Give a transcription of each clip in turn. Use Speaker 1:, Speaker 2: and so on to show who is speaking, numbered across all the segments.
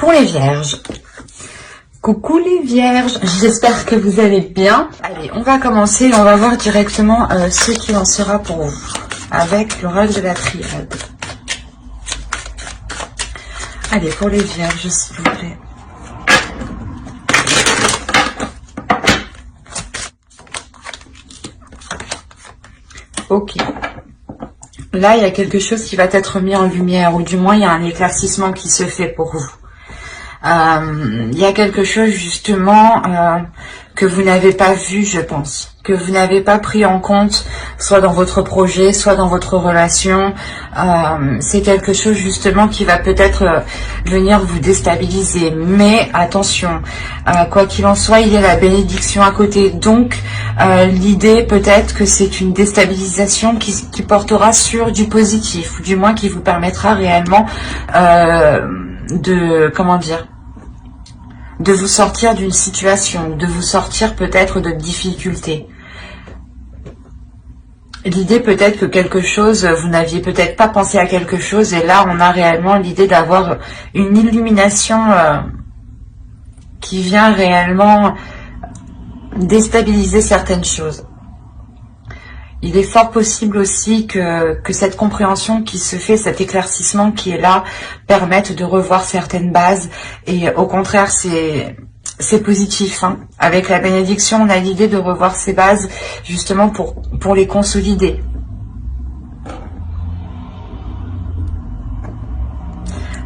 Speaker 1: pour les vierges. Coucou les vierges, j'espère que vous allez bien. Allez, on va commencer, on va voir directement ce qu'il en sera pour vous avec l'oracle de la triade. Allez, pour les vierges, s'il vous plaît. Ok. Là, il y a quelque chose qui va être mis en lumière, ou du moins, il y a un éclaircissement qui se fait pour vous. Il y a quelque chose, justement, que vous n'avez pas vu, je pense. Que vous n'avez pas pris en compte, soit dans votre projet, soit dans votre relation. C'est quelque chose, justement, qui va peut-être venir vous déstabiliser. Mais, attention, quoi qu'il en soit, il y a la bénédiction à côté. Donc, l'idée, peut-être que c'est une déstabilisation qui portera sur du positif. Ou du moins, qui vous permettra réellement de vous sortir d'une situation, de vous sortir peut-être de difficultés. L'idée peut-être que quelque chose, vous n'aviez peut-être pas pensé à quelque chose, et là on a réellement l'idée d'avoir une illumination qui vient réellement déstabiliser certaines choses. Il est fort possible aussi que cette compréhension qui se fait, cet éclaircissement qui est là, permette de revoir certaines bases. Et au contraire, c'est positif. Hein. Avec la bénédiction, on a l'idée de revoir ces bases justement pour les consolider.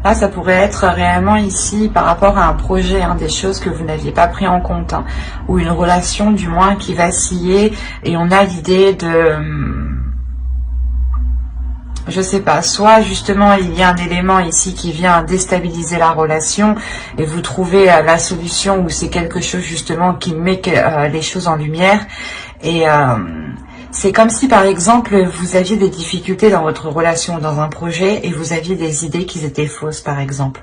Speaker 1: Là, ça pourrait être réellement ici par rapport à un projet, hein, des choses que vous n'aviez pas pris en compte, hein, ou une relation du moins qui vacillait, et on a l'idée de, je sais pas, soit justement il y a un élément ici qui vient déstabiliser la relation, et vous trouvez la solution, ou c'est quelque chose justement qui met les choses en lumière, et c'est comme si, par exemple, vous aviez des difficultés dans votre relation, dans un projet, et vous aviez des idées qui étaient fausses, par exemple.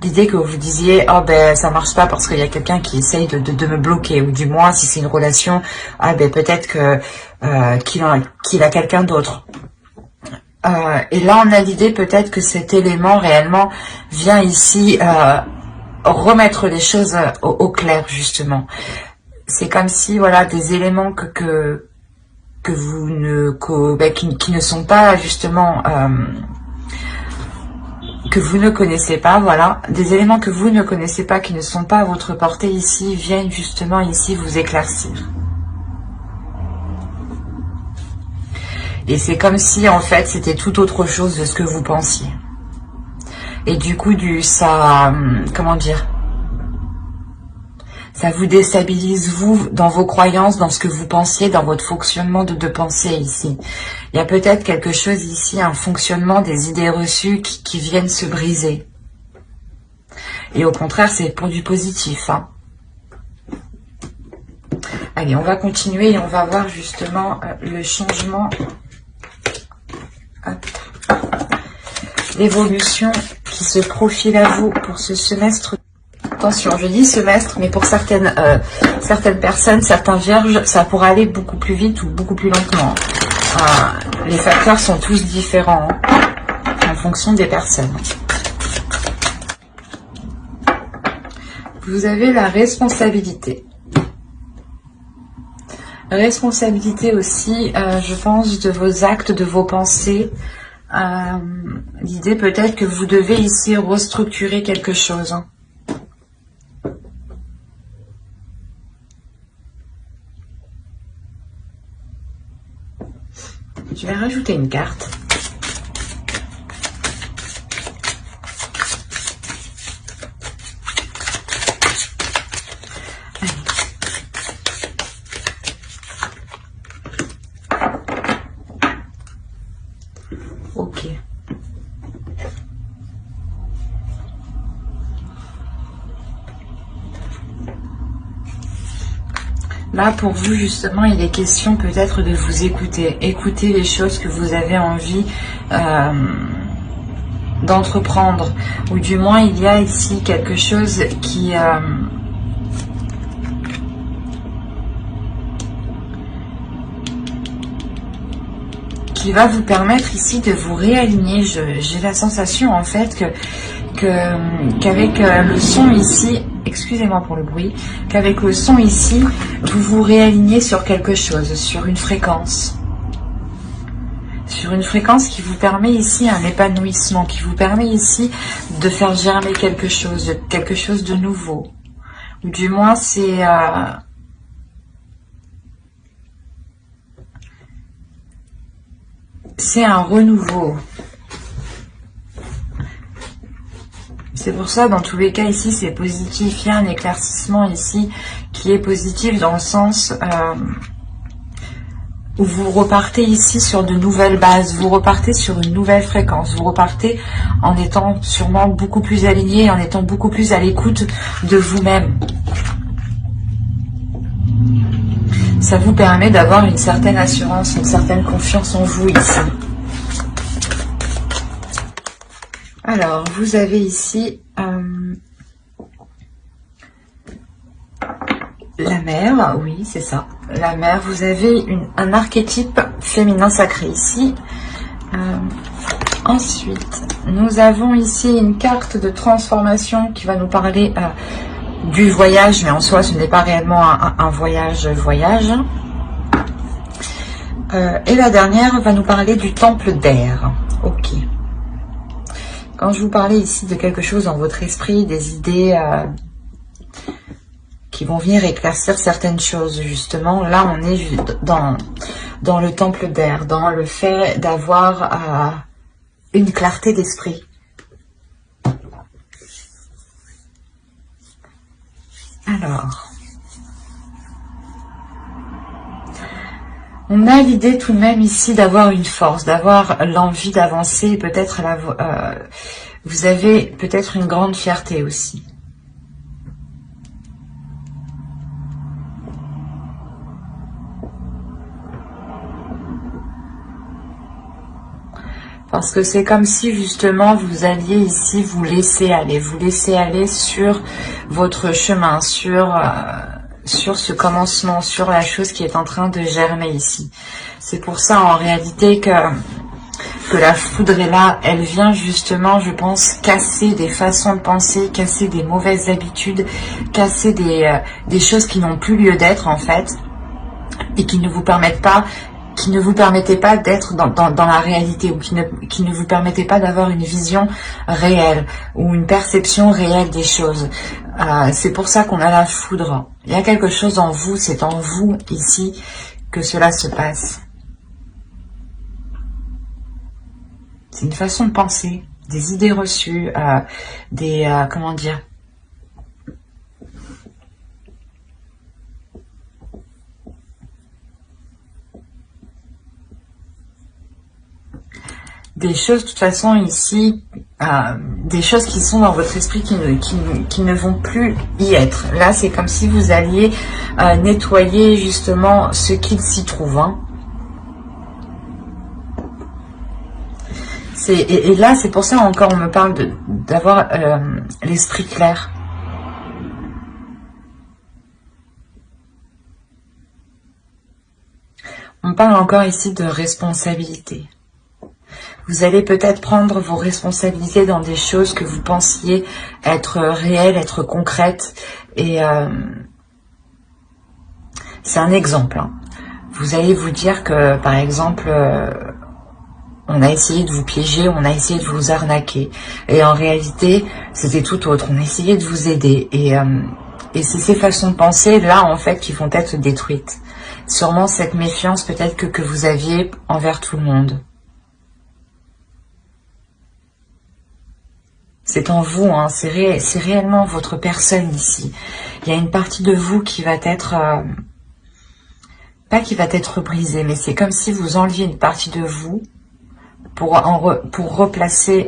Speaker 1: L'idée que vous disiez, oh ben ça marche pas parce qu'il y a quelqu'un qui essaye de me bloquer, ou du moins, si c'est une relation, ah ben peut-être qu'il a quelqu'un d'autre. Et là, on a l'idée peut-être que cet élément réellement vient ici remettre les choses au clair, justement. C'est comme si, voilà, des éléments qui ne sont pas justement que vous ne connaissez pas, voilà, des éléments que vous ne connaissez pas, qui ne sont pas à votre portée ici, viennent justement ici vous éclaircir. Et c'est comme si en fait c'était tout autre chose de ce que vous pensiez. Et du coup comment dire, ça vous déstabilise, vous, dans vos croyances, dans ce que vous pensiez, dans votre fonctionnement de pensée ici. Il y a peut-être quelque chose ici, un fonctionnement des idées reçues qui viennent se briser. Et au contraire, c'est pour du positif. Hein. Allez, on va continuer et on va voir justement le changement, l'évolution qui se profile à vous pour ce semestre. Attention, je dis semestre, mais pour certaines personnes, certains vierges, ça pourra aller beaucoup plus vite ou beaucoup plus lentement. Les facteurs sont tous différents en fonction des personnes. Vous avez la responsabilité. Responsabilité aussi, je pense, de vos actes, de vos pensées. L'idée peut-être que vous devez ici restructurer quelque chose. Je vais rajouter une carte. Ok. Là, pour vous, justement, il est question peut-être de vous écouter. Écouter les choses que vous avez envie d'entreprendre. Ou du moins, il y a ici quelque chose qui va vous permettre ici de vous réaligner. J'ai la sensation, en fait, que qu'avec le son ici, excusez-moi pour le bruit, qu'avec le son ici, vous vous réalignez sur quelque chose, sur une fréquence. Sur une fréquence qui vous permet ici un épanouissement, qui vous permet ici de faire germer quelque chose de nouveau. Ou du moins, c'est un renouveau. C'est pour ça, dans tous les cas, ici, c'est positif. Il y a un éclaircissement ici qui est positif dans le sens où vous repartez ici sur de nouvelles bases, vous repartez sur une nouvelle fréquence, vous repartez en étant sûrement beaucoup plus aligné, en étant beaucoup plus à l'écoute de vous-même. Ça vous permet d'avoir une certaine assurance, une certaine confiance en vous ici. Alors, vous avez ici la mer, oui, c'est ça, la mer. Vous avez un archétype féminin sacré ici. Ensuite, nous avons ici une carte de transformation qui va nous parler du voyage, mais en soi, ce n'est pas réellement un voyage. Et la dernière va nous parler du temple d'air. Ok. Quand je vous parlais ici de quelque chose dans votre esprit, des idées qui vont venir éclaircir certaines choses, justement, là on est dans le temple d'air, dans le fait d'avoir une clarté d'esprit. Alors, on a l'idée tout de même ici d'avoir une force, d'avoir l'envie d'avancer, peut-être vous avez peut-être une grande fierté aussi. Parce que c'est comme si justement vous alliez ici vous laisser aller sur votre chemin, sur ce commencement, sur la chose qui est en train de germer ici. C'est pour ça en réalité que la foudre est là. Elle vient justement, je pense, casser des façons de penser, casser des mauvaises habitudes, casser des choses qui n'ont plus lieu d'être en fait, et qui ne vous permettent pas, d'être dans la réalité, ou qui ne vous permettaient pas d'avoir une vision réelle ou une perception réelle des choses. C'est pour ça qu'on a la foudre. Il y a quelque chose en vous, c'est en vous ici que cela se passe. C'est une façon de penser, des idées reçues, comment dire, des choses de toute façon ici, des choses qui sont dans votre esprit qui ne vont plus y être. Là, c'est comme si vous alliez nettoyer justement ce qu'il s'y trouve. Hein. Et là, c'est pour ça encore on me parle d'avoir l'esprit clair. On parle encore ici de responsabilité. Vous allez peut-être prendre vos responsabilités dans des choses que vous pensiez être réelles, être concrètes. Et c'est un exemple. Hein. Vous allez vous dire que, par exemple, on a essayé de vous piéger, on a essayé de vous arnaquer. Et en réalité, c'était tout autre. On a essayé de vous aider. Et c'est ces façons de penser, là, en fait, qui vont être détruites. Sûrement cette méfiance, peut-être, que vous aviez envers tout le monde. C'est en vous, hein, c'est réellement votre personne ici. Il y a une partie de vous qui va être... pas qui va être brisée, mais c'est comme si vous enleviez une partie de vous pour replacer...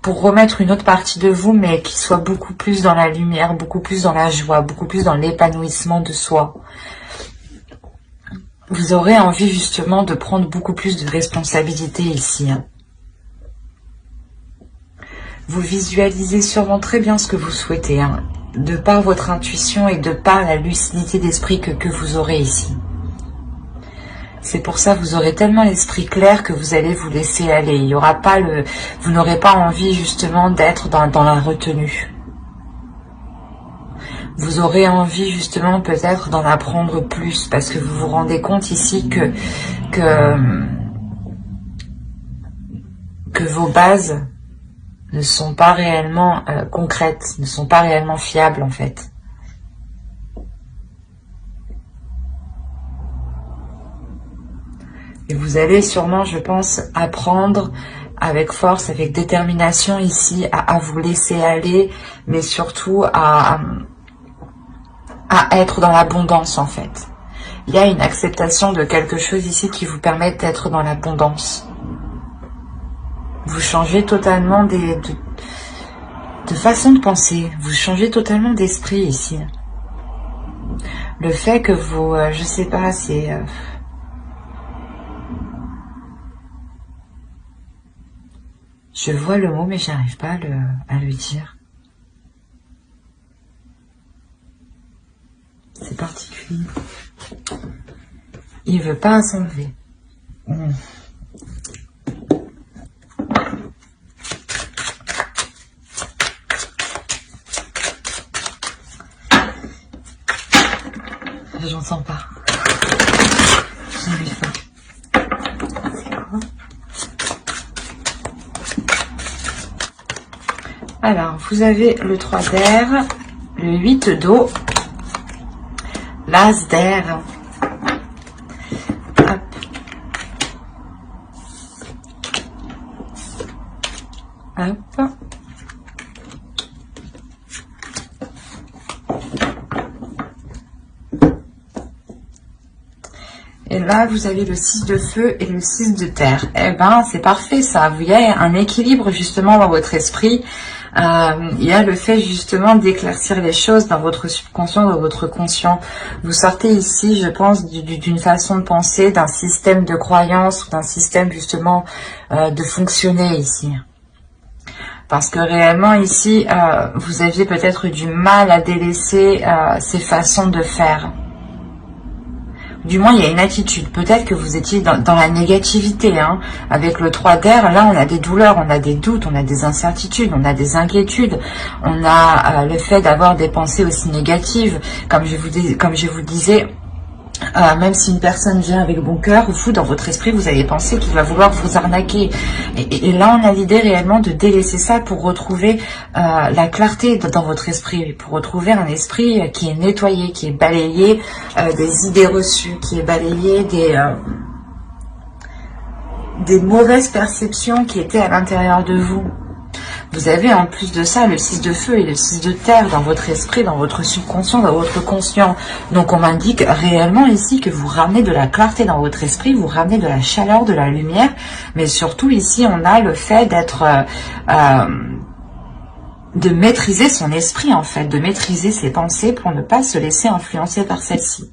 Speaker 1: pour remettre une autre partie de vous, mais qui soit beaucoup plus dans la lumière, beaucoup plus dans la joie, beaucoup plus dans l'épanouissement de soi. Vous aurez envie justement de prendre beaucoup plus de responsabilités ici. Hein. Vous visualisez sûrement très bien ce que vous souhaitez, hein, de par votre intuition et de par la lucidité d'esprit que vous aurez ici. C'est pour ça que vous aurez tellement l'esprit clair que vous allez vous laisser aller. Il y aura pas vous n'aurez pas envie justement d'être dans la retenue. Vous aurez envie justement peut-être d'en apprendre plus parce que vous vous rendez compte ici que vos bases ne sont pas réellement concrètes, ne sont pas réellement fiables en fait. Et vous allez sûrement, je pense, apprendre avec force, avec détermination ici à vous laisser aller, mais surtout à être dans l'abondance en fait. Il y a une acceptation de quelque chose ici qui vous permet d'être dans l'abondance. Vous changez totalement de façon de penser, vous changez totalement d'esprit ici. Le fait que vous, je sais pas, c'est... je vois le mot mais j'arrive pas à le dire. C'est particulier. Il veut pas s'enlever. J'entends pas. J'arrive pas. C'est quoi? Alors, vous avez le 3 d'air, le 8 d'eau, l'as d'air. Hop. Hop. Et là, vous avez le 6 de feu et le 6 de terre. Eh ben, c'est parfait ça. Vous voyez un équilibre justement dans votre esprit. Il y a le fait justement d'éclaircir les choses dans votre subconscient, dans votre conscient. Vous sortez ici, je pense, d'une façon de penser, d'un système de croyance, d'un système justement de fonctionner ici. Parce que réellement ici, vous aviez peut-être du mal à délaisser ces façons de faire. Du moins, il y a une attitude. Peut-être que vous étiez dans la négativité. Hein. Avec le 3 d'air, là, on a des douleurs, on a des doutes, on a des incertitudes, on a des inquiétudes. On a le fait d'avoir des pensées aussi négatives. Comme je vous disais, même si une personne vient avec bon cœur, vous, dans votre esprit, vous allez penser qu'il va vouloir vous arnaquer. Et là, on a l'idée réellement de délaisser ça pour retrouver la clarté dans votre esprit, pour retrouver un esprit qui est nettoyé, qui est balayé des idées reçues, qui est balayé des mauvaises perceptions qui étaient à l'intérieur de vous. Vous avez en plus de ça le 6 de feu et le 6 de terre dans votre esprit, dans votre subconscient, dans votre conscient. Donc on m'indique réellement ici que vous ramenez de la clarté dans votre esprit, vous ramenez de la chaleur, de la lumière. Mais surtout ici on a le fait d'être... de maîtriser son esprit en fait, de maîtriser ses pensées pour ne pas se laisser influencer par celle-ci.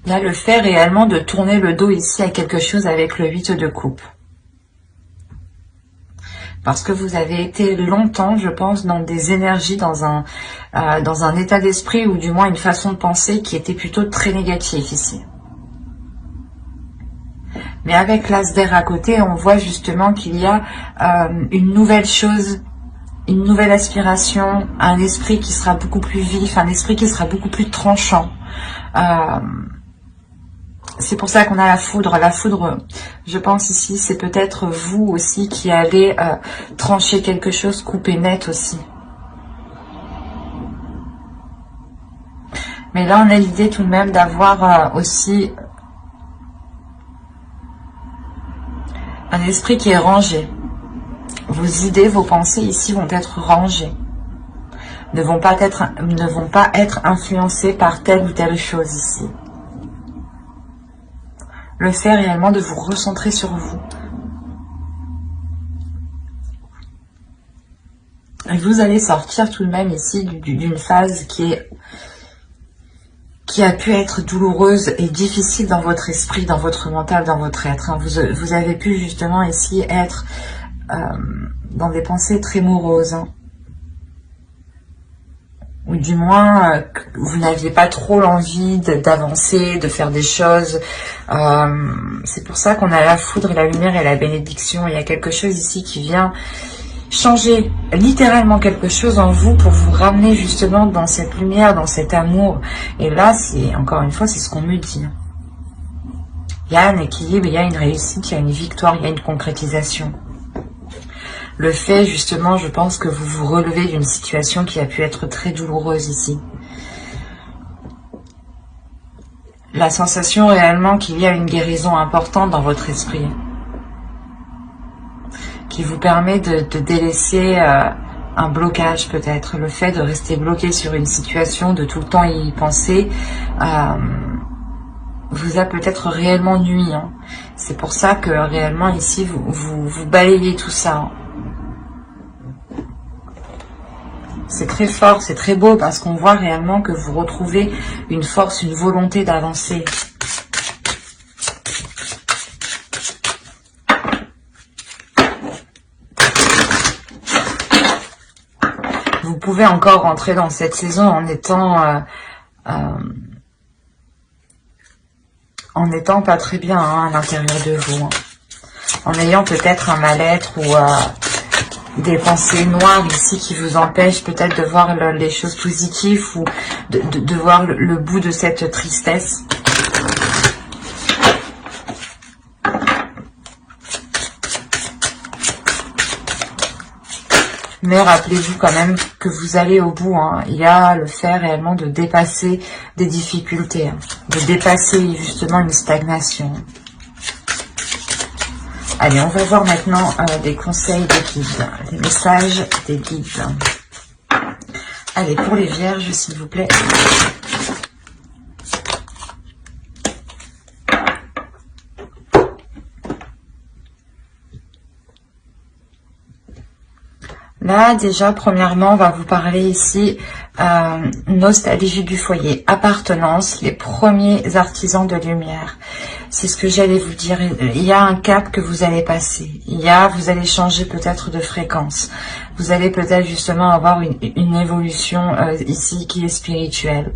Speaker 1: Il y a le fait réellement de tourner le dos ici à quelque chose avec le 8 de coupe. Parce que vous avez été longtemps, je pense, dans des énergies, dans un état d'esprit ou du moins une façon de penser qui était plutôt très négative ici. Mais avec l'as d'air à côté, on voit justement qu'il y a une nouvelle chose, une nouvelle aspiration, un esprit qui sera beaucoup plus vif, un esprit qui sera beaucoup plus tranchant. C'est pour ça qu'on a la foudre. La foudre, je pense ici, c'est peut-être vous aussi qui allez trancher quelque chose, couper net aussi. Mais là, on a l'idée tout de même d'avoir aussi un esprit qui est rangé. Vos idées, vos pensées ici vont être rangées. Ne vont pas être influencées par telle ou telle chose ici. Le fait réellement de vous recentrer sur vous. Et vous allez sortir tout de même ici d'une phase qui a pu être douloureuse et difficile dans votre esprit, dans votre mental, dans votre être. Vous avez pu justement ici être dans des pensées très moroses. ou du moins que vous n'aviez pas trop l'envie d'avancer, de faire des choses. C'est pour ça qu'on a la foudre, la lumière et la bénédiction. Il y a quelque chose ici qui vient changer littéralement quelque chose en vous pour vous ramener justement dans cette lumière, dans cet amour. Et là, c'est encore une fois, c'est ce qu'on me dit. Il y a un équilibre, il y a une réussite, il y a une victoire, il y a une concrétisation. Le fait, justement, je pense que vous vous relevez d'une situation qui a pu être très douloureuse ici. La sensation réellement qu'il y a une guérison importante dans votre esprit, qui vous permet de délaisser un blocage peut-être. Le fait de rester bloqué sur une situation, de tout le temps y penser, vous a peut-être réellement nui. Hein. C'est pour ça que réellement ici, vous balayez tout ça. Hein. C'est très fort, c'est très beau parce qu'on voit réellement que vous retrouvez une force, une volonté d'avancer. Vous pouvez encore rentrer dans cette saison en étant pas très bien hein, à l'intérieur de vous. Hein. En ayant peut-être un mal-être ou des pensées noires ici qui vous empêchent peut-être de voir les choses positives ou de voir le bout de cette tristesse. Mais rappelez-vous quand même que vous allez au bout. Hein. Il y a le fait réellement de dépasser des difficultés, hein. De dépasser justement une stagnation. Allez, on va voir maintenant des conseils des guides, les messages des guides. Allez, pour les vierges, s'il vous plaît. Là, déjà, premièrement, on va vous parler ici nostalgie du foyer, appartenance, les premiers artisans de lumière. C'est ce que j'allais vous dire. Il y a un cap que vous allez passer. Vous allez changer peut-être de fréquence. Vous allez peut-être justement avoir une évolution ici qui est spirituelle.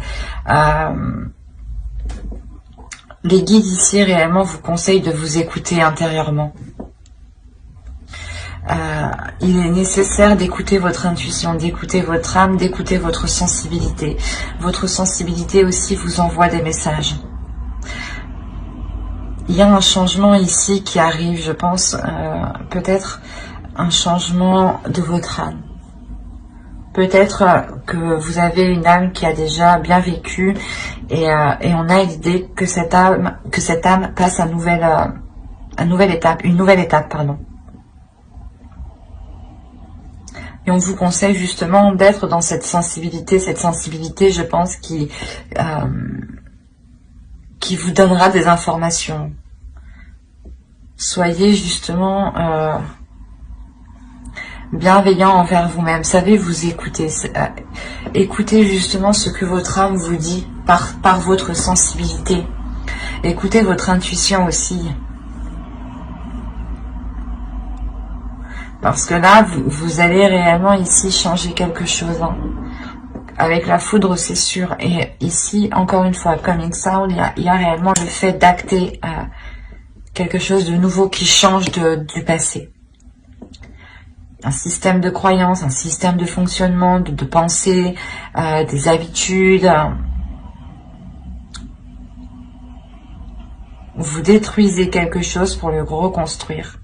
Speaker 1: Les guides ici réellement vous conseillent de vous écouter intérieurement. Il est nécessaire d'écouter votre intuition, d'écouter votre âme, d'écouter votre sensibilité. Votre sensibilité aussi vous envoie des messages. Il y a un changement ici qui arrive, je pense, peut-être un changement de votre âme. Peut-être que vous avez une âme qui a déjà bien vécu et on a l'idée que cette âme passe à une nouvelle étape, pardon. Et on vous conseille justement d'être dans cette sensibilité, je pense, qui vous donnera des informations. Soyez justement bienveillant envers vous-même. Savez vous écouter. Écoutez justement ce que votre âme vous dit par votre sensibilité. Écoutez votre intuition aussi. Parce que là, vous allez réellement ici changer quelque chose. Hein. Avec la foudre, c'est sûr. Et ici, encore une fois, coming sound, il y a réellement le fait d'acter quelque chose de nouveau qui change du passé. Un système de croyance, un système de fonctionnement, de pensée, des habitudes. Vous détruisez quelque chose pour le reconstruire.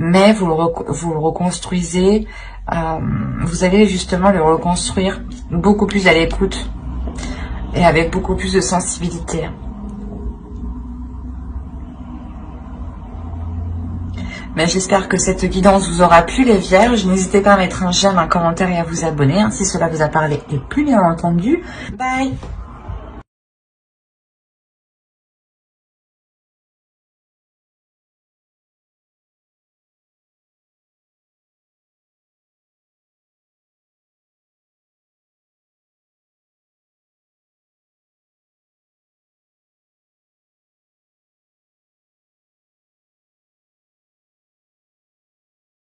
Speaker 1: Mais vous le reconstruisez, vous allez justement le reconstruire beaucoup plus à l'écoute et avec beaucoup plus de sensibilité. Mais j'espère que cette guidance vous aura plu les vierges. N'hésitez pas à mettre un j'aime, un commentaire et à vous abonner si cela vous a parlé et plus bien entendu. Bye!